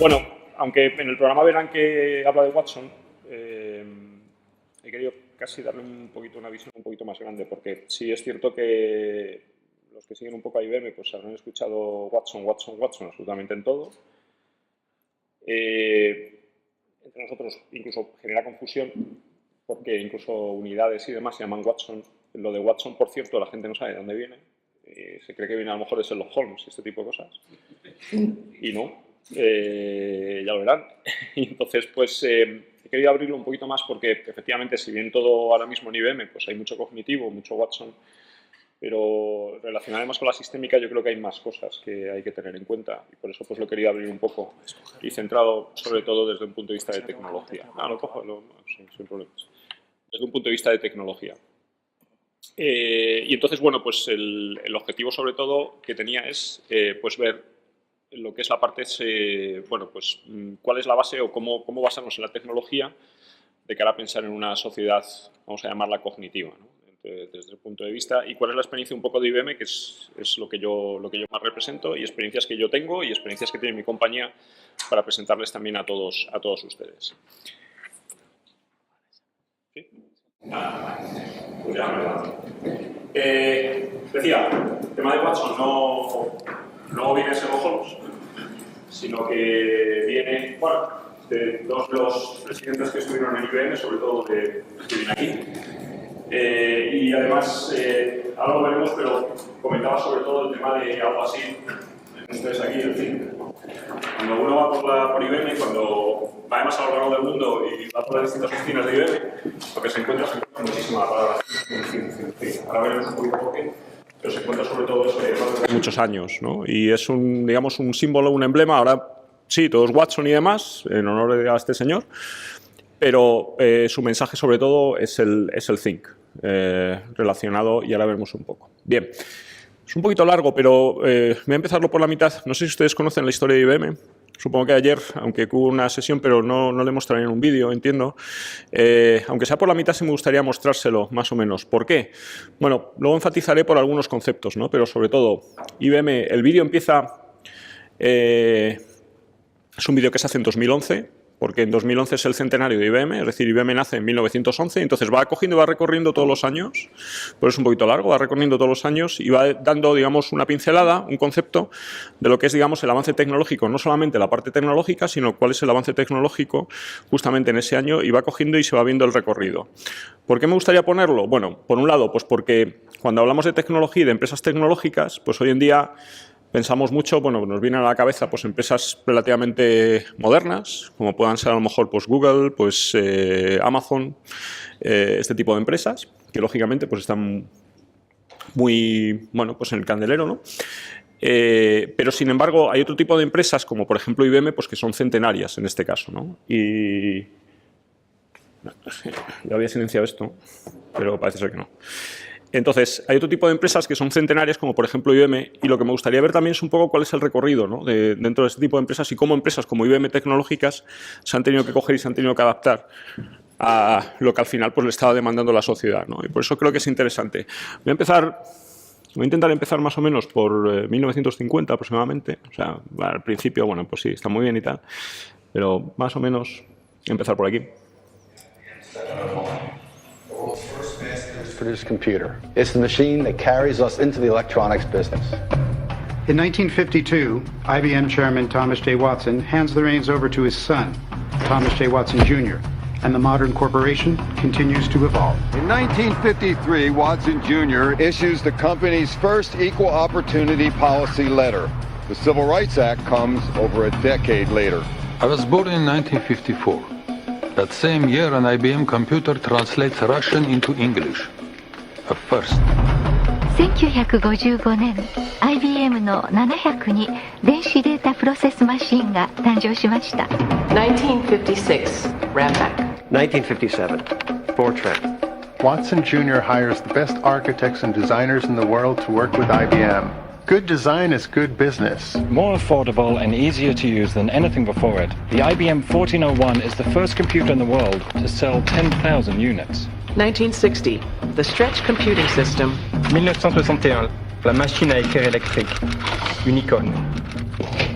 Bueno, aunque en el programa verán que habla de Watson, he querido casi darle un poquito una visión un poquito más grande, porque sí es cierto que los que siguen un poco a IBM pues habrán escuchado Watson absolutamente en todo. Entre nosotros incluso genera confusión, porque incluso unidades y demás se llaman Watson. Lo de Watson, por cierto, la gente no sabe de dónde viene. Se cree que viene a lo mejor de Sherlock Holmes y este tipo de cosas. Y no, ya lo verán. Y entonces, pues he querido abrirlo un poquito más porque, efectivamente, si bien todo ahora mismo en IBM, pues hay mucho cognitivo, mucho Watson, pero relacionado además con la sistémica yo creo que hay más cosas que hay que tener en cuenta y por eso pues lo he querido abrir un poco y centrado sobre todo desde un punto de vista de tecnología. Lo cojo, sin problemas. Desde un punto de vista de tecnología. Y entonces, bueno, pues el objetivo sobre todo que tenía es pues ver lo que es la parte, bueno, pues cuál es la base o cómo basarnos en la tecnología de cara a pensar en una sociedad, vamos a llamarla cognitiva, ¿no? Desde el punto de vista y cuál es la experiencia un poco de IBM, que es lo que yo más represento y experiencias que yo tengo y experiencias que tiene mi compañía para presentarles también a todos ustedes. ¿Sí? Pues ya, decía, el tema de Watson no viene de Sherlock Holmes, sino que viene, bueno, de dos de los presidentes que estuvieron en IBM, sobre todo de los que vienen aquí. Y además, ahora lo veremos, pero comentaba sobre todo el tema de algo así, ustedes aquí, en fin. Cuando uno va por IBM, cuando va además a lo largo del mundo y va por las distintas oficinas de IBM, lo que se encuentra muchísima la palabra. Ahora veremos un poquito por qué, pero se encuentra sobre todo eso de muchos años, ¿no? Y es digamos, un símbolo, un emblema. Ahora sí, todo es Watson y demás, en honor a este señor. Pero su mensaje sobre todo es el think relacionado y ahora veremos un poco. Bien, es un poquito largo, pero voy a empezarlo por la mitad. No sé si ustedes conocen la historia de IBM. Supongo que ayer, aunque hubo una sesión, pero no le mostraré en un vídeo, entiendo. Aunque sea por la mitad, sí me gustaría mostrárselo, más o menos. ¿Por qué? Bueno, luego enfatizaré por algunos conceptos, ¿no? Pero sobre todo, IBM, el vídeo empieza... es un vídeo que se hace en 2011. Porque en 2011 es el centenario de IBM, es decir, IBM nace en 1911, entonces va cogiendo y va recorriendo todos los años, pues es un poquito largo, va recorriendo todos los años y va dando, digamos, una pincelada, un concepto de lo que es, digamos, el avance tecnológico, no solamente la parte tecnológica, sino cuál es el avance tecnológico justamente en ese año y va cogiendo y se va viendo el recorrido. ¿Por qué me gustaría ponerlo? Bueno, por un lado, pues porque cuando hablamos de tecnología y de empresas tecnológicas, pues hoy en día... Pensamos mucho, bueno, nos vienen a la cabeza pues empresas relativamente modernas, como puedan ser a lo mejor pues Google, pues Amazon, este tipo de empresas, que lógicamente pues están muy, bueno, pues en el candelero, ¿no? Pero sin embargo hay otro tipo de empresas, como por ejemplo IBM, pues que son centenarias en este caso, ¿no? Y ya había silenciado esto, pero parece ser que no. Entonces, hay otro tipo de empresas que son centenarias, como por ejemplo IBM, y lo que me gustaría ver también es un poco cuál es el recorrido, ¿no? Dentro de este tipo de empresas y cómo empresas como IBM tecnológicas se han tenido que coger y se han tenido que adaptar a lo que al final pues, le estaba demandando la sociedad, ¿no? Y por eso creo que es interesante. Voy a intentar empezar más o menos por 1950 aproximadamente. O sea, al principio, bueno, pues sí, está muy bien y tal, pero más o menos empezar por aquí. Produced computer. It's the machine that carries us into the electronics business. In 1952, IBM chairman Thomas J. Watson hands the reins over to his son, Thomas J. Watson Jr., and the modern corporation continues to evolve. In 1953, Watson Jr. issues the company's first equal opportunity policy letter. The Civil Rights Act comes over a decade later. I was born in 1954. That same year, an IBM computer translates Russian into English. A first. 1955年、IBM の700に電子データプロセスマシンが誕生しました。1956, Ranback. 1957, Fortran. Watson Jr. hires the best architects and designers in the world to work with IBM. Good design is good business. More affordable and easier to use than anything before it, the IBM 1401 is the first computer in the world to sell 10,000 units. 1960, the Stretch Computing System. 1961, la machine à écrire électrique, Unicon.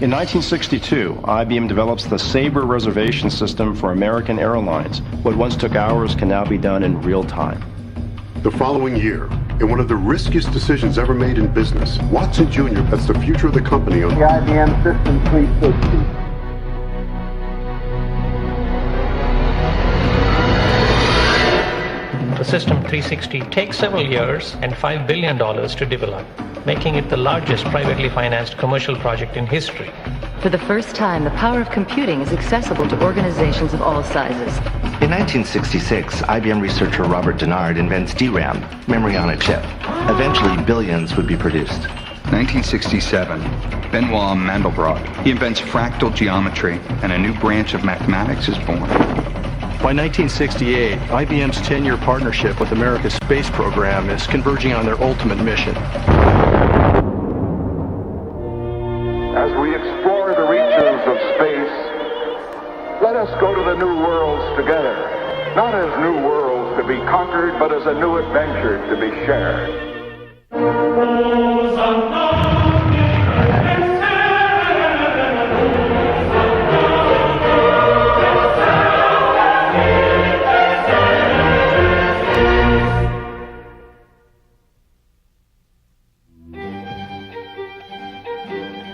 In 1962, IBM develops the Sabre reservation system for American Airlines. What once took hours can now be done in real time. The following year, in one of the riskiest decisions ever made in business, Watson Jr. bets the future of the company on the IBM System 360. The System 360 takes several years and $5 billion to develop, making it the largest privately financed commercial project in history. For the first time, the power of computing is accessible to organizations of all sizes. In 1966, IBM researcher Robert Dennard invents DRAM, memory on a chip. Eventually, billions would be produced. 1967, Benoit Mandelbrot. He invents fractal geometry, and a new branch of mathematics is born. By 1968, IBM's 10-year partnership with America's space program is converging on their ultimate mission. As we explore the reaches of space, let us go to the new worlds together. Not as new worlds to be conquered, but as a new adventure to be shared.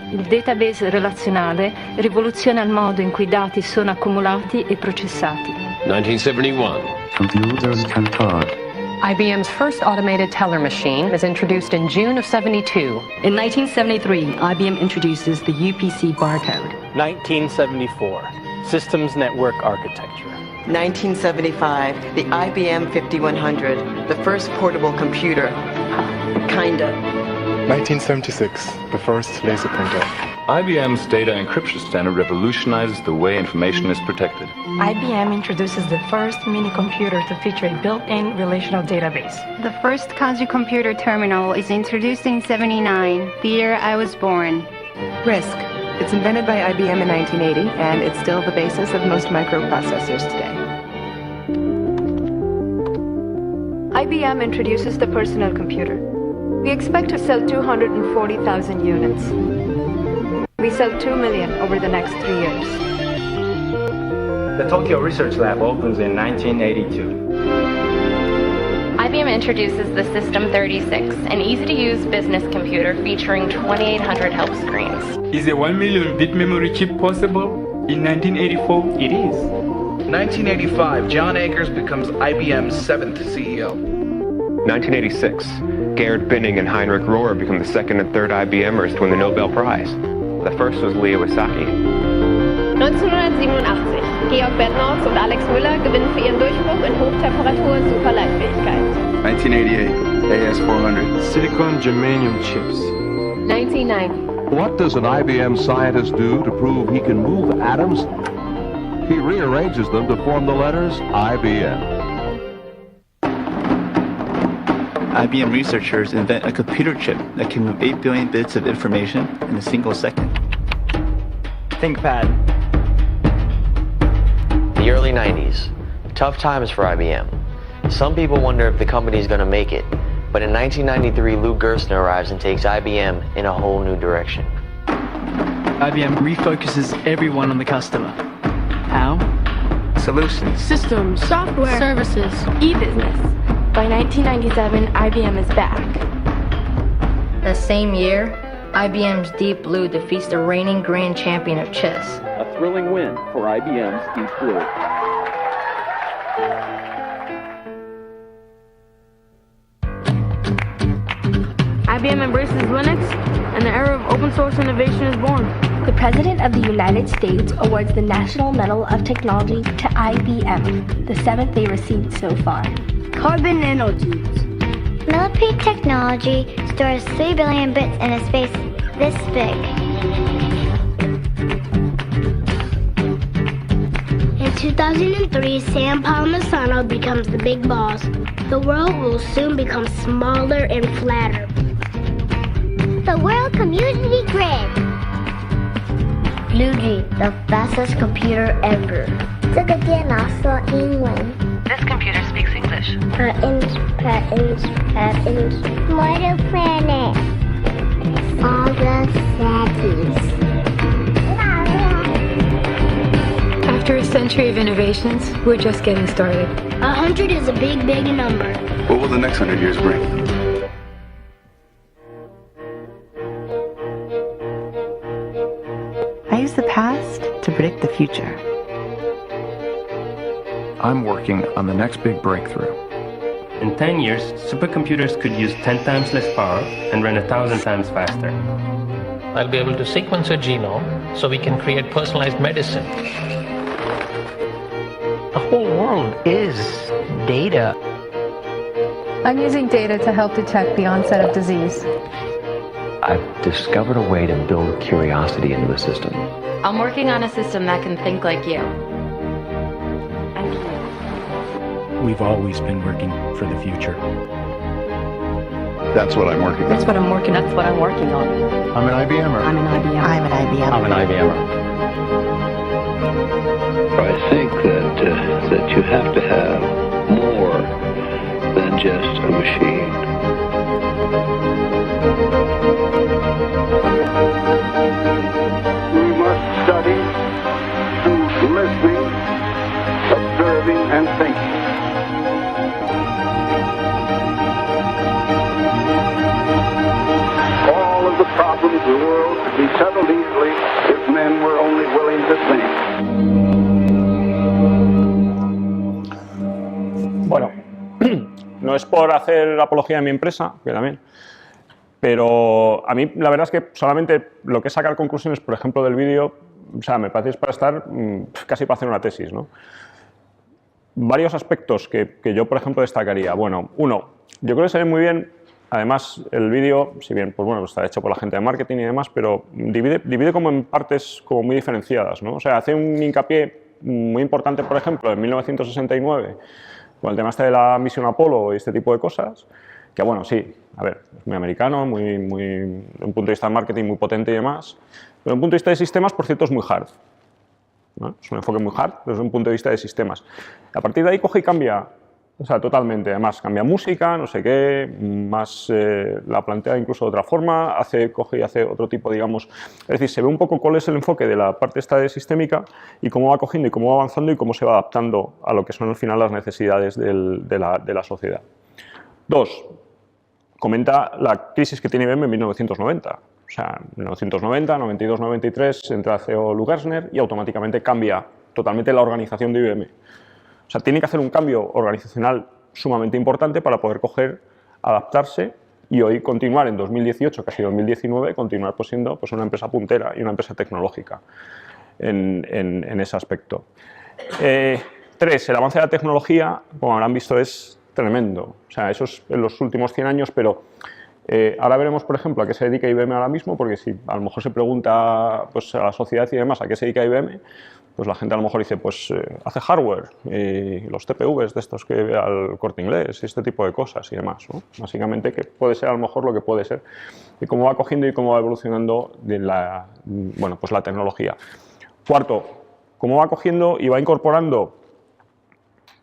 Il database relazionale rivoluziona il modo in cui i dati sono accumulati e processati. 1971. Computers can talk. IBM's first automated teller machine is introduced in June of '72. In 1973, IBM introduces the UPC barcode. 1974. Systems Network Architecture. 1975, the IBM 5100, the first portable computer. Kinda. 1976, the first laser printer. IBM's data encryption standard revolutionizes the way information is protected. IBM introduces the first mini computer to feature a built-in relational database. The first Kanji computer terminal is introduced in '79, the year I was born. RISC. It's invented by IBM in 1980, and it's still the basis of most microprocessors today. IBM introduces the personal computer. We expect to sell 240,000 units. We sell 2 million over the next 3 years. The Tokyo Research Lab opens in 1982. IBM introduces the System 36, an easy-to-use business computer featuring 2,800 help screens. Is a 1 million bit memory chip possible? In 1984, it is. 1985, John Akers becomes IBM's 7th CEO. 1986, Gerd Binning and Heinrich Rohr become the second and third IBMers to win the Nobel Prize. The first was Lee Iwasaki. 1987, Georg Bednorz und Alex Müller gewinnen für ihren Durchbruch in Hochtemperatur-Superleitfähigkeit. 1988, AS400. Silicon germanium chips. 1990. What does an IBM scientist do to prove he can move atoms? He rearranges them to form the letters IBM. IBM researchers invent a computer chip that can move 8 billion bits of information in a single second. ThinkPad. The early 90s. Tough times for IBM. Some people wonder if the company's going to make it. But in 1993, Lou Gerstner arrives and takes IBM in a whole new direction. IBM refocuses everyone on the customer. How? Solutions. Systems, software, services, e-business. By 1997, IBM is back. The same year, IBM's Deep Blue defeats the reigning grand champion of chess. A thrilling win for IBM's Deep Blue. IBM embraces Linux, and the era of open source innovation is born. The President of the United States awards the National Medal of Technology to IBM, the 7th they received so far. Carbon nanotubes. Millipede technology stores 3 billion bits in a space this big. In 2003, Sam Palmisano becomes the big boss. The world will soon become smaller and flatter. The World Community Grid. BlueG, the fastest computer ever. 这个电脑说英文。 This computer speaks English. Patents. Mortal Planet. All the Saddies. century of innovations, we're just getting started. 100 is a big, big number. What will the next 100 years bring? I use the past to predict the future. I'm working on the next big breakthrough. In 10 years, supercomputers could use 10 times less power and run 1,000 times faster. I'll be able to sequence a genome so we can create personalized medicine. The whole world is data. I'm using data to help detect the onset of disease. I've discovered a way to build curiosity into the system. I'm working on a system that can think like you. We've always been working for the future. That's what I'm working on. That's what I'm working on. That's what I'm working on. I'm an IBMer. I'm an IBM. I'm an IBM. I'm an IBMer. I think that you have to have more than just a machine. We must study through listening, observing, and thinking. All of the problems of the world could be settled easily if men were only willing to think. Bueno, no es por hacer apología de mi empresa, que también, pero a mí la verdad es que solamente lo que es sacar conclusiones, por ejemplo, del vídeo, o sea, me parece para estar casi para hacer una tesis, ¿no? Varios aspectos que yo, por ejemplo, destacaría. Bueno, uno, yo creo que se ve muy bien, además el vídeo, si bien pues bueno, está hecho por la gente de marketing y demás, pero divide como en partes como muy diferenciadas, ¿no? O sea, hace un hincapié muy importante, por ejemplo, en 1969, con el tema este de la misión Apolo y este tipo de cosas, que bueno, sí, a ver, es muy americano, muy, desde un punto de vista de marketing muy potente y demás, pero desde un punto de vista de sistemas, por cierto, es muy hard, ¿no? Es un enfoque muy hard desde un punto de vista de sistemas. A partir de ahí coge y cambia, o sea, totalmente, además cambia música, no sé qué, más la plantea incluso de otra forma, coge y hace otro tipo, digamos, es decir, se ve un poco cuál es el enfoque de la parte esta de sistémica y cómo va cogiendo y cómo va avanzando y cómo se va adaptando a lo que son al final las necesidades de la sociedad. Dos, comenta la crisis que tiene IBM en 1990. O sea, en 1990, 92, 93 entra CEO Lou Gerstner y automáticamente cambia totalmente la organización de IBM. O sea, tiene que hacer un cambio organizacional sumamente importante para poder coger, adaptarse y hoy continuar en 2018, casi 2019, continuar pues siendo pues una empresa puntera y una empresa tecnológica en ese aspecto. Tres, el avance de la tecnología, como habrán visto, es tremendo. O sea, eso es en los últimos 100 años, pero ahora veremos, por ejemplo, a qué se dedica IBM ahora mismo, porque si a lo mejor se pregunta pues, a la sociedad y demás a qué se dedica IBM, pues la gente a lo mejor dice, pues hace hardware y los TPVs de estos que ve al Corte Inglés y este tipo de cosas y demás, ¿no? Básicamente que puede ser a lo mejor lo que puede ser y cómo va cogiendo y cómo va evolucionando bueno, pues la tecnología. Cuarto, cómo va cogiendo y va incorporando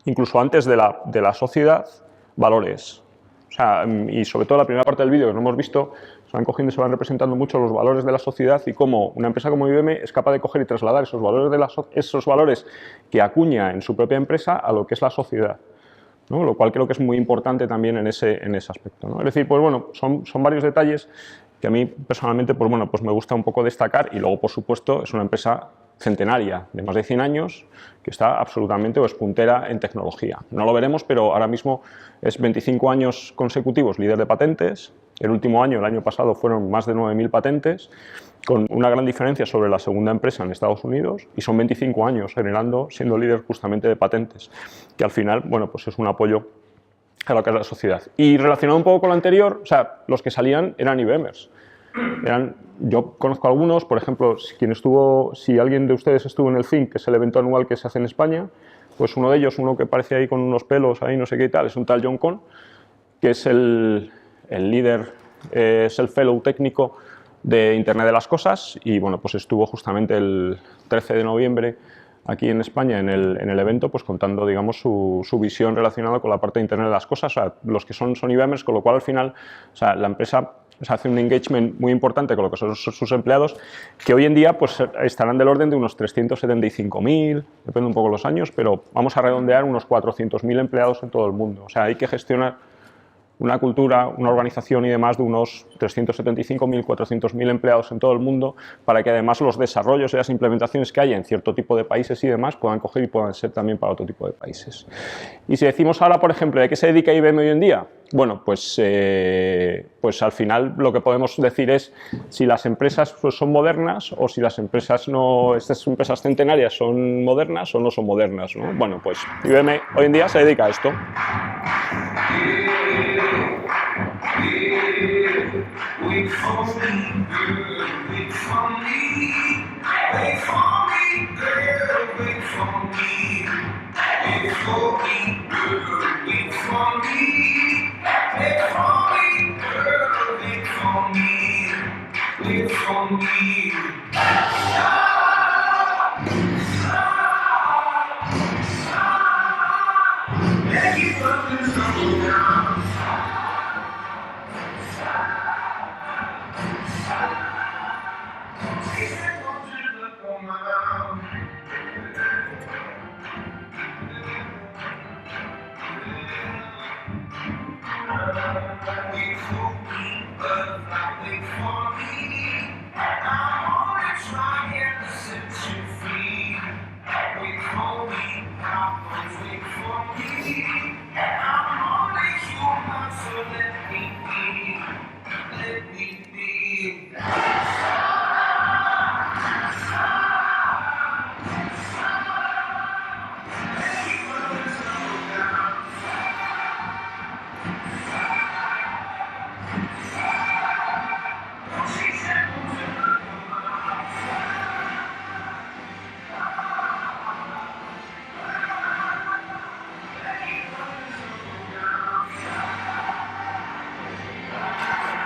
incluso antes de la sociedad valores. O sea, y sobre todo la primera parte del vídeo que no hemos visto, se van cogiendo y se van representando mucho los valores de la sociedad y cómo una empresa como IBM es capaz de coger y trasladar esos valores que acuña en su propia empresa a lo que es la sociedad, ¿no? Lo cual creo que es muy importante también en ese aspecto, ¿no? Es decir, pues bueno, son varios detalles que a mí personalmente pues bueno, pues me gusta un poco destacar y luego, por supuesto, es una empresa centenaria de más de 100 años que está absolutamente o es puntera en tecnología. No lo veremos, pero ahora mismo es 25 años consecutivos líder de patentes. El último año, el año pasado, fueron más de 9.000 patentes, con una gran diferencia sobre la segunda empresa en Estados Unidos, y son 25 años siendo líder justamente de patentes, que al final, bueno, pues es un apoyo a lo que es la sociedad. Y relacionado un poco con lo anterior, o sea, los que salían eran IBMers. Yo conozco algunos, por ejemplo, si alguien de ustedes estuvo en el Think, que es el evento anual que se hace en España, pues uno de ellos, uno que parece ahí con unos pelos, ahí no sé qué y tal, es un tal John Cohn, que es el líder, es el fellow técnico de Internet de las Cosas y bueno, pues estuvo justamente el 13 de noviembre aquí en España en el evento, pues contando, digamos, su visión relacionada con la parte de Internet de las Cosas, o sea, los que son IBMers, con lo cual al final, o sea, la empresa se hace un engagement muy importante con lo que son sus empleados, que hoy en día pues, estarán del orden de unos 375.000, depende un poco de los años, pero vamos a redondear unos 400.000 empleados en todo el mundo. O sea, hay que gestionar una cultura, una organización y demás de unos 375.000, 400.000 empleados en todo el mundo para que además los desarrollos y las implementaciones que haya en cierto tipo de países y demás puedan coger y puedan ser también para otro tipo de países. Y si decimos ahora, por ejemplo, ¿de qué se dedica IBM hoy en día? Bueno, pues al final lo que podemos decir es si las empresas pues, son modernas o si las empresas no, estas empresas centenarias son modernas o no son modernas, ¿no? Bueno, pues IBM hoy en día se dedica a esto.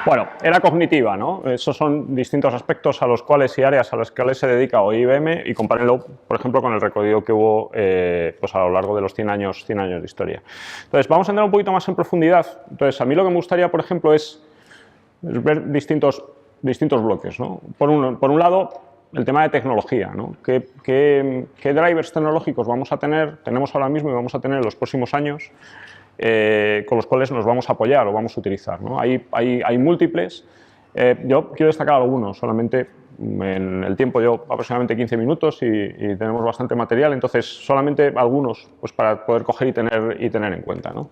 Bueno, era cognitiva, ¿no? Esos son distintos aspectos a los cuales y áreas a las cuales se dedica hoy IBM y compárenlo, por ejemplo, con el recorrido que hubo pues a lo largo de los 100 años de historia. Entonces, vamos a entrar un poquito más en profundidad. Entonces, a mí lo que me gustaría, por ejemplo, es ver distintos bloques, ¿no? Por un lado, el tema de tecnología, ¿no? ¿Qué drivers tecnológicos vamos a tener, tenemos ahora mismo y vamos a tener en los próximos años? Con los cuales nos vamos a apoyar o vamos a utilizar, ¿no? Hay múltiples. Yo quiero destacar algunos, solamente en el tiempo yo aproximadamente 15 minutos y tenemos bastante material, entonces solamente algunos pues, para poder coger y tener en cuenta, ¿no?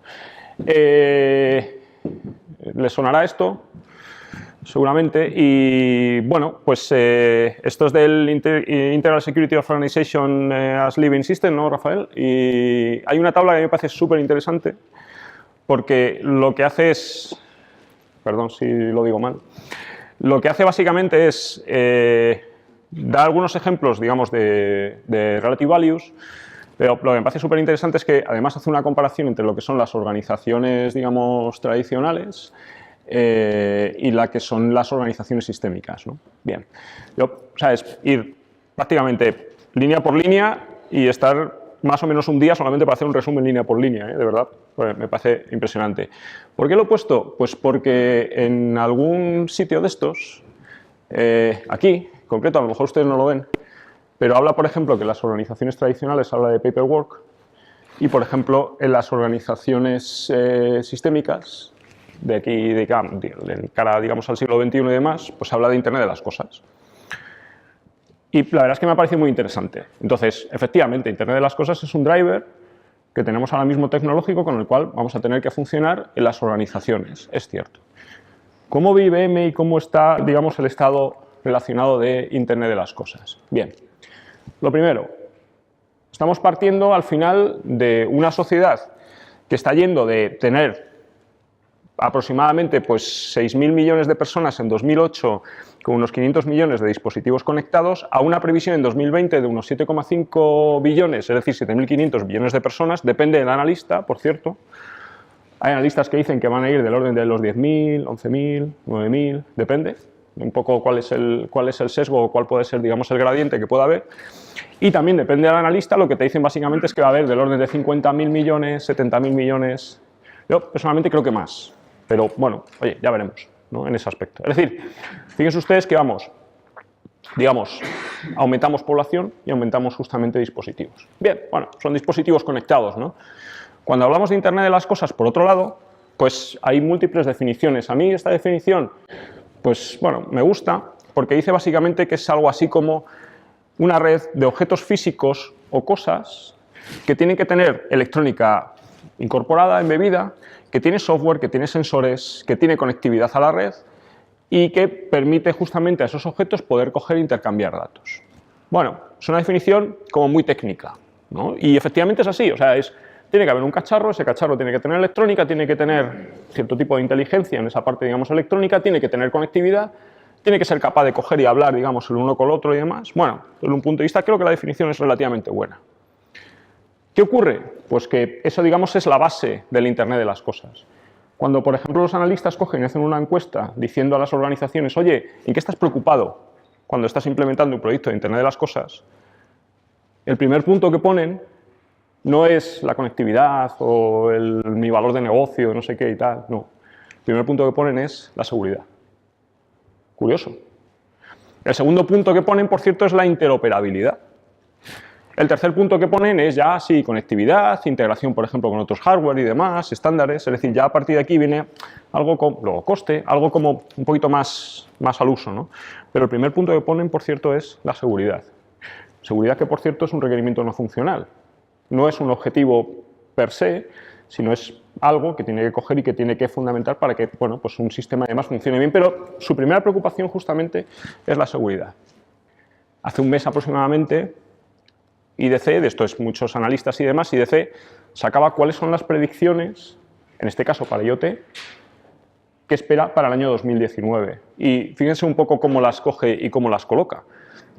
¿Les sonará esto? Seguramente. Y bueno, pues esto es del Integral Security of Organization as Living System, ¿no, Rafael? Y hay una tabla que a mí me parece súper interesante porque lo que hace es, perdón si lo digo mal, lo que hace básicamente es dar algunos ejemplos, digamos, de relative values, pero lo que me parece súper interesante es que además hace una comparación entre lo que son las organizaciones, digamos, tradicionales y la que son las organizaciones sistémicas, ¿no? Bien, o sea, es ir prácticamente línea por línea y estar más o menos un día solamente para hacer un resumen línea por línea, de verdad, pues me parece impresionante. ¿Por qué lo he puesto? Pues porque en algún sitio de estos, aquí, en concreto, a lo mejor ustedes no lo ven, pero habla, por ejemplo, que en las organizaciones tradicionales habla de paperwork y, por ejemplo, en las organizaciones sistémicas, de aquí, de cara, digamos, al siglo XXI y demás, pues habla de Internet de las cosas. Y la verdad es que me ha parecido muy interesante. Entonces, efectivamente, Internet de las cosas es un driver que tenemos ahora mismo tecnológico con el cual vamos a tener que funcionar en las organizaciones, es cierto. ¿Cómo ve IBM y cómo está, digamos, el estado relacionado de Internet de las cosas? Bien, lo primero, estamos partiendo al final de una sociedad que está yendo de tener aproximadamente pues, 6.000 millones de personas en 2008 con unos 500 millones de dispositivos conectados a una previsión en 2020 de unos 7,5 billones, es decir, 7.500 billones de personas, depende del analista, por cierto. Hay analistas que dicen que van a ir del orden de los 10.000, 11.000, 9.000, depende un poco cuál es el sesgo o cuál puede ser, digamos, el gradiente que pueda haber. Y también depende del analista, lo que te dicen básicamente es que va a haber del orden de 50.000 millones, 70.000 millones, yo personalmente creo que más. Pero bueno, oye, ya veremos. ¿no? En ese aspecto. Es decir, fíjense ustedes que vamos, digamos, aumentamos población y aumentamos justamente dispositivos. Bien, bueno, son dispositivos conectados, ¿no? Cuando hablamos de Internet de las cosas, por otro lado, pues hay múltiples definiciones. A mí esta definición, pues bueno, me gusta porque dice básicamente que es algo así como una red de objetos físicos o cosas que tienen que tener electrónica incorporada, embebida, que tiene software, que tiene sensores, que tiene conectividad a la red y que permite justamente a esos objetos poder coger e intercambiar datos. Bueno, es una definición como muy técnica, ¿no? Y efectivamente es así, o sea, tiene que haber un cacharro, ese cacharro tiene que tener electrónica, tiene que tener cierto tipo de inteligencia en esa parte, digamos, electrónica, tiene que tener conectividad, tiene que ser capaz de coger y hablar, digamos, el uno con el otro y demás. Bueno, desde un punto de vista creo que la definición es relativamente buena. ¿Qué ocurre? Pues que eso, digamos, es la base del Internet de las cosas. Cuando, por ejemplo, los analistas cogen y hacen una encuesta diciendo a las organizaciones, oye, ¿en qué estás preocupado cuando estás implementando un proyecto de Internet de las cosas? El primer punto que ponen no es la conectividad o mi valor de negocio, no sé qué y tal, no. El primer punto que ponen es la seguridad. Curioso. El segundo punto que ponen, por cierto, es la interoperabilidad. El tercer punto que ponen es ya, sí, conectividad, integración, por ejemplo, con otros hardware y demás, estándares, es decir, ya a partir de aquí viene algo con, luego coste, algo como un poquito más al uso, ¿no? Pero el primer punto que ponen, por cierto, es la seguridad. Seguridad que, por cierto, es un requerimiento no funcional. No es un objetivo per se, sino es algo que tiene que coger y que tiene que fundamentar para que, bueno, pues un sistema además funcione bien, pero su primera preocupación justamente es la seguridad. Hace un mes aproximadamente, IDC, de esto es muchos analistas y demás, IDC sacaba cuáles son las predicciones, en este caso para IoT, que espera para el año 2019. Y fíjense un poco cómo las coge y cómo las coloca.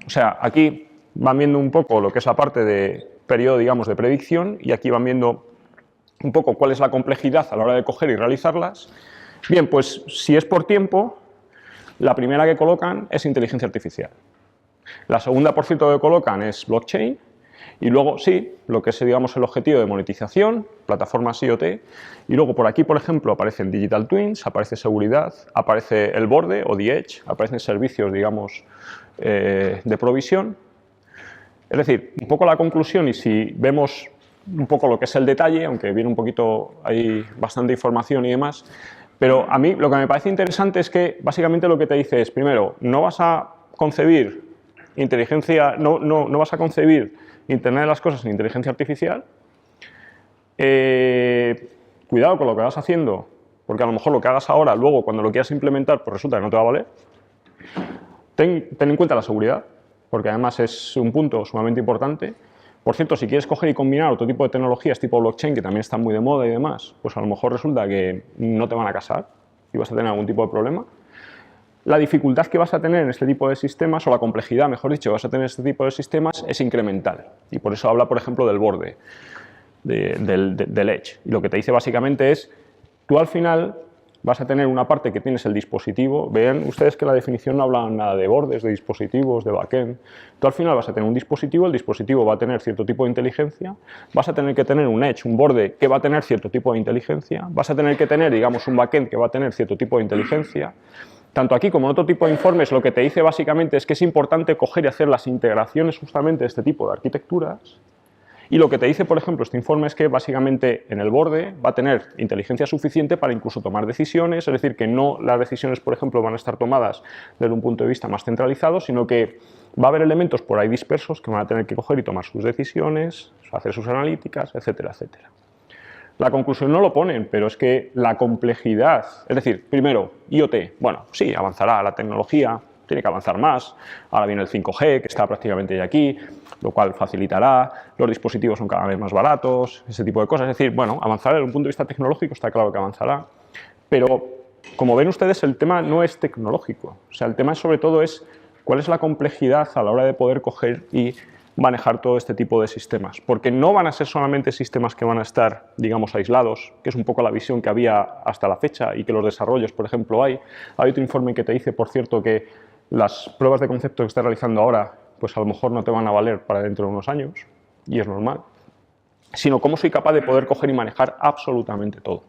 O sea, aquí van viendo un poco lo que es la parte de periodo, digamos, de predicción, y aquí van viendo un poco cuál es la complejidad a la hora de coger y realizarlas. Bien, pues si es por tiempo, la primera que colocan es inteligencia artificial. La segunda, por cierto, que colocan es blockchain. Y luego, sí, lo que es, digamos, el objetivo de monetización, plataformas IoT. Y luego por aquí, por ejemplo, aparecen digital twins, aparece seguridad, aparece el borde o the edge, aparecen servicios, digamos, de provisión. Es decir, un poco la conclusión, y si vemos un poco lo que es el detalle, aunque viene un poquito, hay bastante información y demás, pero a mí lo que me parece interesante es que básicamente lo que te dice es, primero, no vas a concebir inteligencia, no vas a concebir Internet de las cosas en inteligencia artificial. Cuidado con lo que vas haciendo, porque a lo mejor lo que hagas ahora, luego cuando lo quieras implementar, pues resulta que no te va a valer. Ten en cuenta la seguridad, porque además es un punto sumamente importante. Por cierto, si quieres coger y combinar otro tipo de tecnologías tipo blockchain, que también están muy de moda y demás, pues a lo mejor resulta que no te van a casar y vas a tener algún tipo de problema. La dificultad que vas a tener en este tipo de sistemas, o la complejidad, mejor dicho, que vas a tener en este tipo de sistemas es incremental. Y por eso habla, por ejemplo, del borde, del edge. Y lo que te dice básicamente es, tú al final vas a tener una parte que tienes el dispositivo. Vean ustedes que la definición no habla nada de bordes, de dispositivos, de backend. Tú al final vas a tener un dispositivo, el dispositivo va a tener cierto tipo de inteligencia, vas a tener que tener un edge, un borde que va a tener cierto tipo de inteligencia, vas a tener que tener, digamos, un backend que va a tener cierto tipo de inteligencia. Tanto aquí como en otro tipo de informes, lo que te dice básicamente es que es importante coger y hacer las integraciones justamente de este tipo de arquitecturas. Y lo que te dice, por ejemplo, este informe es que básicamente en el borde va a tener inteligencia suficiente para incluso tomar decisiones, es decir, que no las decisiones, por ejemplo, van a estar tomadas desde un punto de vista más centralizado, sino que va a haber elementos por ahí dispersos que van a tener que coger y tomar sus decisiones, hacer sus analíticas, etcétera, etcétera. La conclusión no lo ponen, pero es que la complejidad, es decir, primero, IoT, bueno, sí, avanzará la tecnología, tiene que avanzar más, ahora viene el 5G, que está prácticamente ya aquí, lo cual facilitará, los dispositivos son cada vez más baratos, ese tipo de cosas, es decir, bueno, avanzará desde un punto de vista tecnológico, está claro que avanzará, pero como ven ustedes, el tema no es tecnológico, o sea, el tema sobre todo es cuál es la complejidad a la hora de poder coger y manejar todo este tipo de sistemas, porque no van a ser solamente sistemas que van a estar, digamos, aislados, que es un poco la visión que había hasta la fecha y que los desarrollos, por ejemplo, hay otro informe que te dice, por cierto, que las pruebas de concepto que estás realizando ahora, pues a lo mejor no te van a valer para dentro de unos años, y es normal, sino cómo soy capaz de poder coger y manejar absolutamente todo.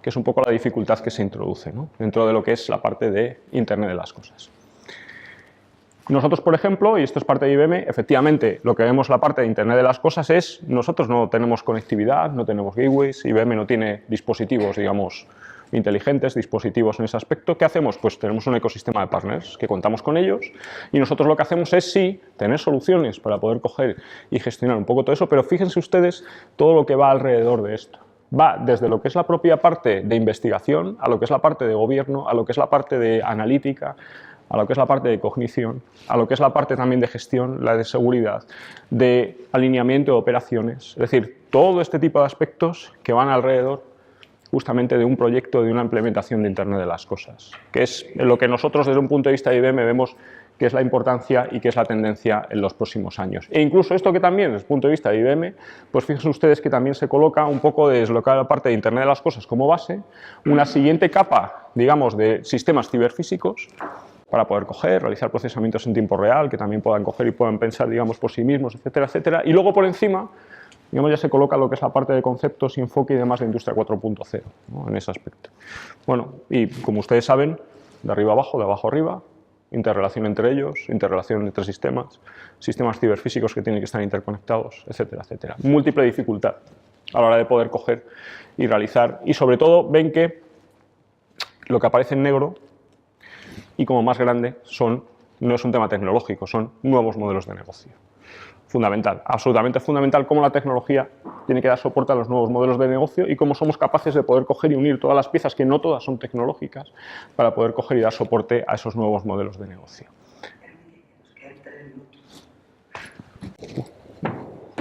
que es un poco la dificultad que se introduce, ¿no?, dentro de lo que es la parte de Internet de las cosas. Nosotros, por ejemplo, y esto es parte de IBM, efectivamente lo que vemos en la parte de Internet de las cosas es, nosotros no tenemos conectividad, no tenemos gateways, IBM no tiene dispositivos, digamos, inteligentes, dispositivos en ese aspecto. ¿Qué hacemos? Pues tenemos un ecosistema de partners que contamos con ellos y nosotros lo que hacemos es sí tener soluciones para poder coger y gestionar un poco todo eso, pero fíjense ustedes todo lo que va alrededor de esto. Va desde lo que es la propia parte de investigación, a lo que es la parte de gobierno, a lo que es la parte de analítica, a lo que es la parte de cognición, a lo que es la parte también de gestión, la de seguridad, de alineamiento de operaciones, es decir, todo este tipo de aspectos que van alrededor justamente de un proyecto, de una implementación de Internet de las cosas, que es lo que nosotros desde un punto de vista de IBM vemos que es la importancia y que es la tendencia en los próximos años. E incluso esto que también, desde el punto de vista de IBM, pues fíjense ustedes que también se coloca un poco de deslocar la parte de Internet de las cosas como base, una siguiente capa, digamos, de sistemas ciberfísicos, para poder coger, realizar procesamientos en tiempo real, que también puedan coger y puedan pensar, digamos, por sí mismos, etcétera, etcétera. Y luego por encima, digamos, ya se coloca lo que es la parte de conceptos y enfoque y demás de Industria 4.0, ¿no?, en ese aspecto. Bueno, y como ustedes saben, de arriba a abajo, de abajo a arriba, interrelación entre ellos, interrelación entre sistemas, sistemas ciberfísicos que tienen que estar interconectados, etcétera, etcétera. Múltiple dificultad a la hora de poder coger y realizar. Y sobre todo ven que lo que aparece en negro y como más grande no es un tema tecnológico, son nuevos modelos de negocio. Fundamental, absolutamente fundamental cómo la tecnología tiene que dar soporte a los nuevos modelos de negocio y cómo somos capaces de poder coger y unir todas las piezas, que no todas son tecnológicas, para poder coger y dar soporte a esos nuevos modelos de negocio.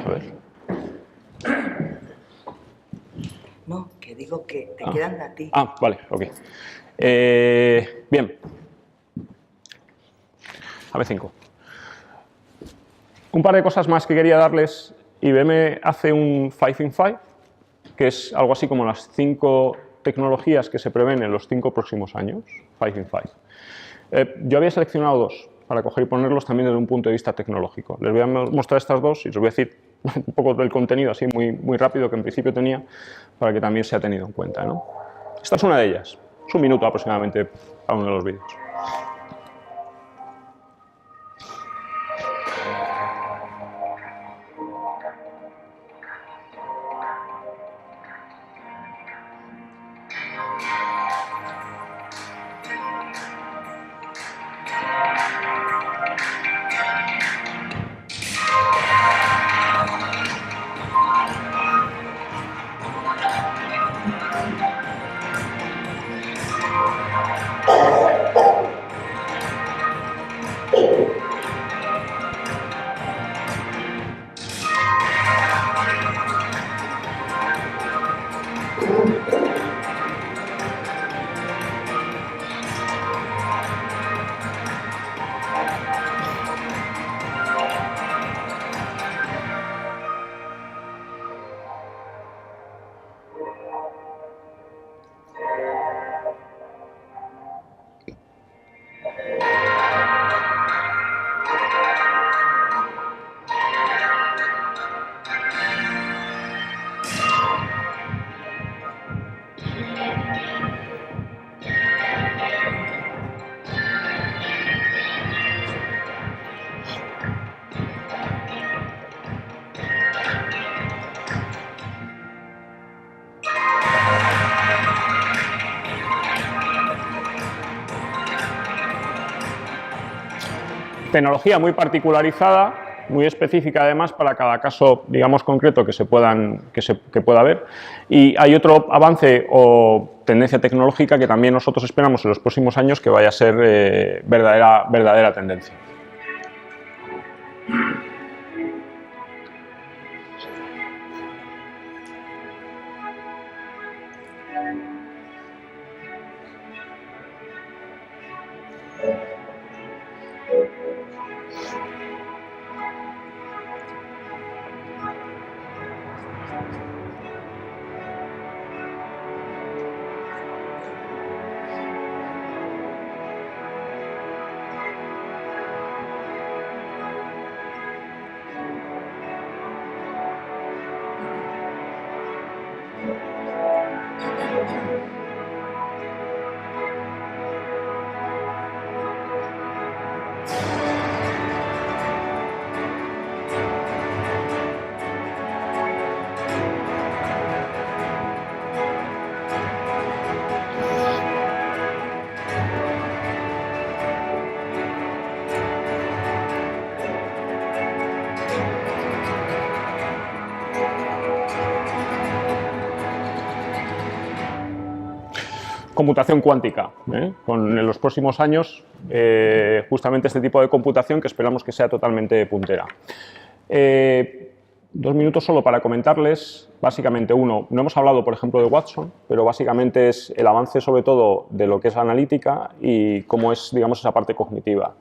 A ver. No, que digo que te quedan a ti. Vale, ok. Bien. AB5. Un par de cosas más que quería darles. IBM hace un 5 in 5, que es algo así como las 5 tecnologías que se prevén en los 5 próximos años. 5 in 5. Yo había seleccionado 2 para coger y ponerlos también desde un punto de vista tecnológico. Les voy a mostrar estas 2 y les voy a decir un poco del contenido así muy rápido que en principio tenía para que también sea tenido en cuenta, ¿no? Esta es una de ellas. Es un minuto aproximadamente para uno de los vídeos. Tecnología muy particularizada, muy específica además para cada caso, digamos, concreto que pueda haber. Y hay otro avance o tendencia tecnológica que también nosotros esperamos en los próximos años que vaya a ser verdadera tendencia. computación cuántica, con en los próximos años justamente este tipo de computación que esperamos que sea totalmente puntera. 2 minutos solo para comentarles, básicamente uno, no hemos hablado por ejemplo de Watson, pero básicamente es el avance sobre todo de lo que es la analítica y cómo es, digamos, esa parte cognitiva.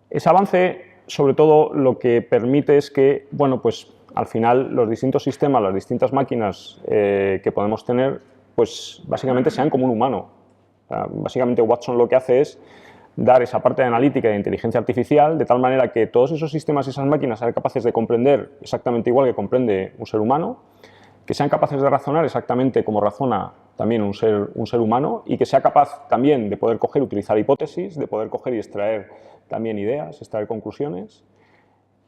Ese avance sobre todo lo que permite es que, bueno, pues al final los distintos sistemas, las distintas máquinas que podemos tener, pues básicamente sean como un humano. O sea, básicamente Watson lo que hace es dar esa parte de analítica y de inteligencia artificial de tal manera que todos esos sistemas y esas máquinas sean capaces de comprender exactamente igual que comprende un ser humano, que sean capaces de razonar exactamente como razona también un ser humano y que sea capaz también de poder coger y utilizar hipótesis, de poder coger y extraer también ideas, extraer conclusiones,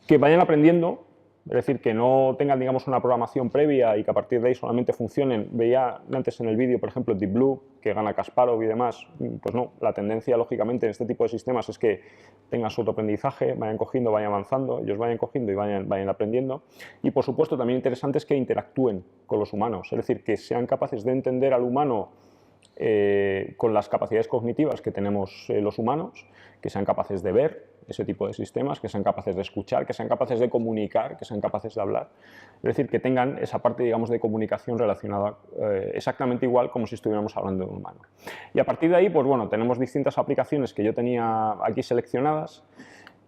que vayan aprendiendo. Es decir, que no tengan, digamos, una programación previa y que a partir de ahí solamente funcionen. Veía antes en el vídeo, por ejemplo, Deep Blue, que gana Kasparov y demás. Pues no, la tendencia, lógicamente, en este tipo de sistemas es que tengan su autoaprendizaje, vayan cogiendo, vayan avanzando, ellos vayan cogiendo y vayan aprendiendo. Y, por supuesto, también interesante es que interactúen con los humanos, es decir, que sean capaces de entender al humano con las capacidades cognitivas que tenemos los humanos, que sean capaces de ver ese tipo de sistemas, que sean capaces de escuchar, que sean capaces de comunicar, que sean capaces de hablar. Es decir, que tengan esa parte, digamos, de comunicación relacionada exactamente igual como si estuviéramos hablando de un humano. Y a partir de ahí, pues bueno, tenemos distintas aplicaciones que yo tenía aquí seleccionadas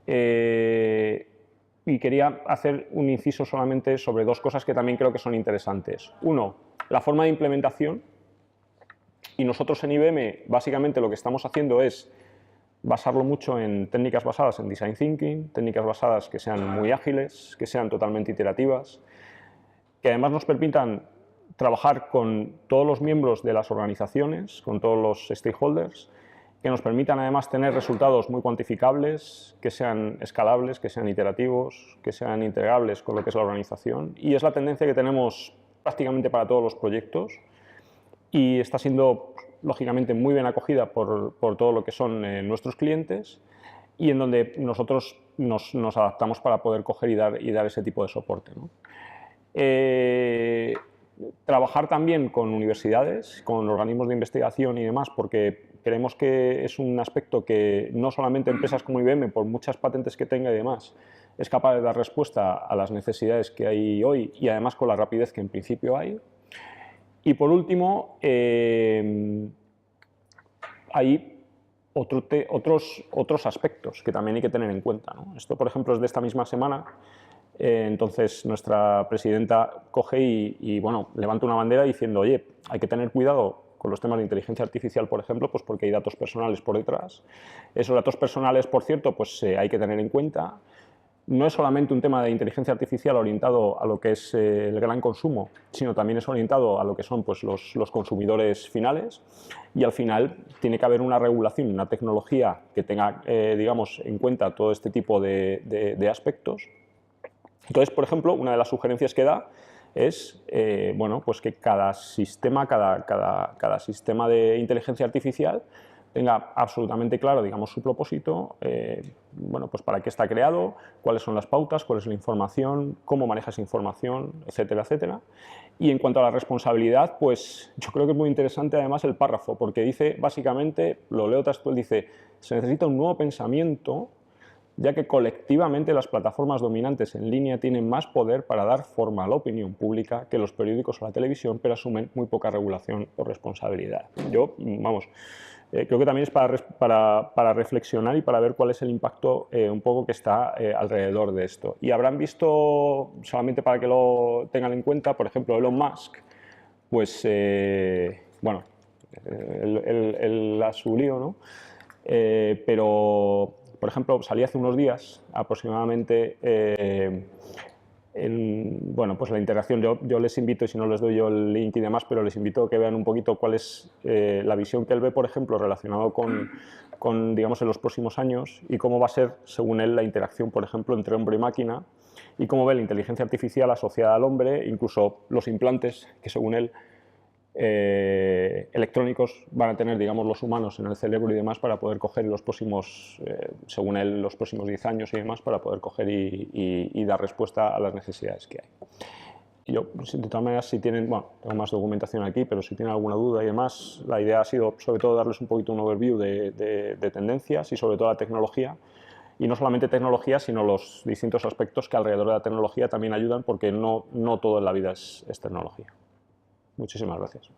y quería hacer un inciso solamente sobre 2 cosas que también creo que son interesantes. Uno, la forma de implementación. Y nosotros en IBM, básicamente lo que estamos haciendo es basarlo mucho en técnicas basadas en Design Thinking, técnicas basadas que sean muy ágiles, que sean totalmente iterativas, que además nos permitan trabajar con todos los miembros de las organizaciones, con todos los stakeholders, que nos permitan además tener resultados muy cuantificables, que sean escalables, que sean iterativos, que sean integrables con lo que es la organización. Y es la tendencia que tenemos prácticamente para todos los proyectos y está siendo lógicamente muy bien acogida por todo lo que son nuestros clientes y en donde nosotros nos adaptamos para poder coger y dar ese tipo de soporte, ¿no? Trabajar también con universidades, con organismos de investigación y demás, porque creemos que es un aspecto que no solamente empresas como IBM, por muchas patentes que tenga y demás, es capaz de dar respuesta a las necesidades que hay hoy y además con la rapidez que en principio hay. Y por último, hay otros aspectos que también hay que tener en cuenta, ¿no? Esto, por ejemplo, es de esta misma semana. Entonces, nuestra presidenta coge y bueno, levanta una bandera diciendo, oye, hay que tener cuidado con los temas de inteligencia artificial, por ejemplo, pues porque hay datos personales por detrás. Esos datos personales, por cierto, pues hay que tener en cuenta. No es solamente un tema de inteligencia artificial orientado a lo que es el gran consumo, sino también es orientado a lo que son pues, los consumidores finales y al final tiene que haber una regulación, una tecnología que tenga digamos, en cuenta todo este tipo de aspectos. Entonces, por ejemplo, una de las sugerencias que da es bueno, pues que cada sistema de inteligencia artificial tenga absolutamente claro, digamos, su propósito, bueno, pues para qué está creado, cuáles son las pautas, cuál es la información, cómo maneja esa información, etcétera, etcétera. Y en cuanto a la responsabilidad, pues yo creo que es muy interesante además el párrafo, porque dice, básicamente, lo leo textual, dice, se necesita un nuevo pensamiento, ya que colectivamente las plataformas dominantes en línea tienen más poder para dar forma a la opinión pública que los periódicos o la televisión, pero asumen muy poca regulación o responsabilidad. Yo, vamos, creo que también es para reflexionar y para ver cuál es el impacto un poco que está alrededor de esto. Y habrán visto, solamente para que lo tengan en cuenta, por ejemplo, Elon Musk, pues, bueno, él a su lío, ¿no? Pero, por ejemplo, salí hace unos días aproximadamente bueno, pues la integración, yo les invito, y si no les doy yo el link y demás, pero les invito a que vean un poquito cuál es la visión que él ve, por ejemplo, relacionado con, digamos, en los próximos años y cómo va a ser, según él, la interacción, por ejemplo, entre hombre y máquina y cómo ve la inteligencia artificial asociada al hombre, incluso los implantes que, según él, electrónicos van a tener, digamos, los humanos en el cerebro y demás para poder coger los próximos, según él, los próximos 10 años y demás para poder coger y dar respuesta a las necesidades que hay. yo, de todas maneras, si tienen, bueno, tengo más documentación aquí, pero si tienen alguna duda y demás, la idea ha sido sobre todo darles un poquito un overview de tendencias y sobre todo la tecnología. Y no solamente tecnología, sino los distintos aspectos que alrededor de la tecnología también ayudan, porque no todo en la vida es tecnología. Muchísimas gracias.